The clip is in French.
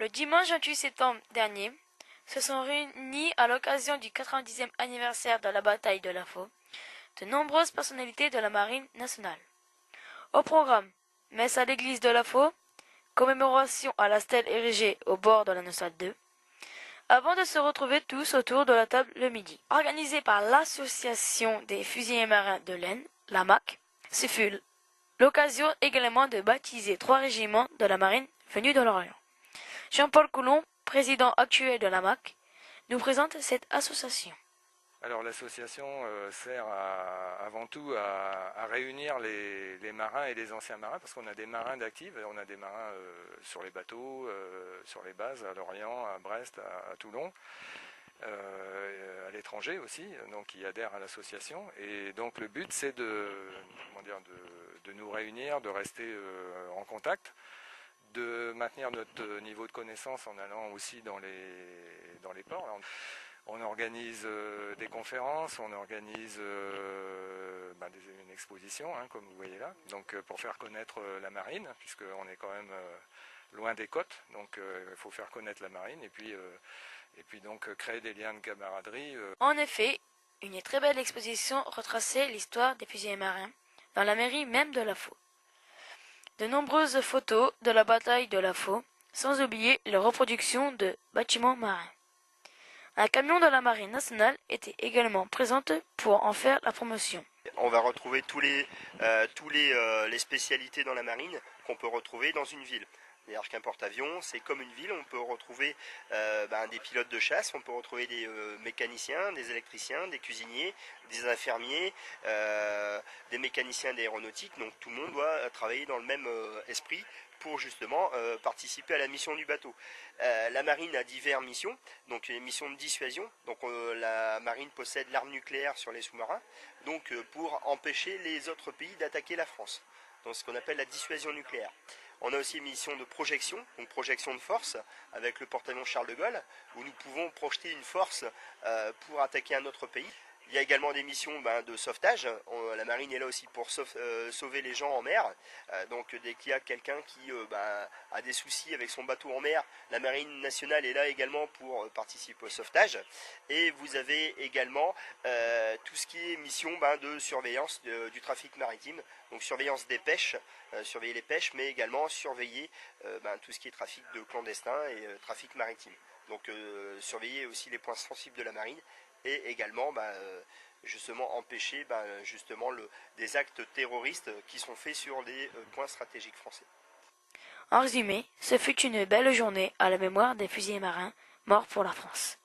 Le dimanche 28 septembre dernier, se sont réunis à l'occasion du 90e anniversaire de la bataille de La Fau de nombreuses personnalités de la Marine nationale. Au programme, messe à l'église de La Fau, commémoration à la stèle érigée au bord de la Nassau 2, avant de se retrouver tous autour de la table le midi. Organisée par l'association des fusiliers marins de l'Aisne, la MAC, ce fut l'occasion également de baptiser 3 régiments de la marine venus de l'Orient. Jean-Paul Coulon, président actuel de la MAC, nous présente cette association. Alors l'association sert avant tout à réunir les marins et les anciens marins, parce qu'on a des marins d'actifs, on a des marins sur les bateaux, sur les bases, à Lorient, à Brest, à Toulon, à l'étranger aussi, donc qui adhèrent à l'association. Et donc le but c'est de nous réunir, de rester en contact, de maintenir notre niveau de connaissance en allant aussi dans les ports. Alors, on organise des conférences, on organise une exposition, comme vous voyez là, donc pour faire connaître la marine, puisqu'on est quand même loin des côtes, donc il faut faire connaître la marine, et puis donc créer des liens de camaraderie. En effet, une très belle exposition retraçait l'histoire des fusiliers marins, dans la mairie même de La Fau. De nombreuses photos de la bataille de La Fau, sans oublier les reproductions de bâtiments marins. Un camion de la Marine nationale était également présent pour en faire la promotion. On va retrouver tous les spécialités dans la marine qu'on peut retrouver dans une ville. C'est-à-dire qu'un porte-avions, c'est comme une ville, on peut retrouver des pilotes de chasse, on peut retrouver des mécaniciens, des électriciens, des cuisiniers, des infirmiers, des mécaniciens d'aéronautique. Donc tout le monde doit travailler dans le même esprit pour justement participer à la mission du bateau. La marine a diverses missions, donc les missions de dissuasion. Donc la marine possède l'arme nucléaire sur les sous-marins, donc pour empêcher les autres pays d'attaquer la France. Donc ce qu'on appelle la dissuasion nucléaire. On a aussi une mission de projection, donc projection de force, avec le porte-avions Charles de Gaulle, où nous pouvons projeter une force pour attaquer un autre pays. Il y a également des missions de sauvetage. La marine est là aussi pour sauver les gens en mer. Donc dès qu'il y a quelqu'un qui a des soucis avec son bateau en mer, la marine nationale est là également pour participer au sauvetage. Et vous avez également tout ce qui est mission de surveillance du trafic maritime. Donc surveillance des pêches, surveiller les pêches, mais également surveiller tout ce qui est trafic de clandestins et trafic maritime. Donc surveiller aussi les points sensibles de la marine. Et également justement empêcher des actes terroristes qui sont faits sur des points stratégiques français. En résumé, ce fut une belle journée à la mémoire des fusiliers marins morts pour la France.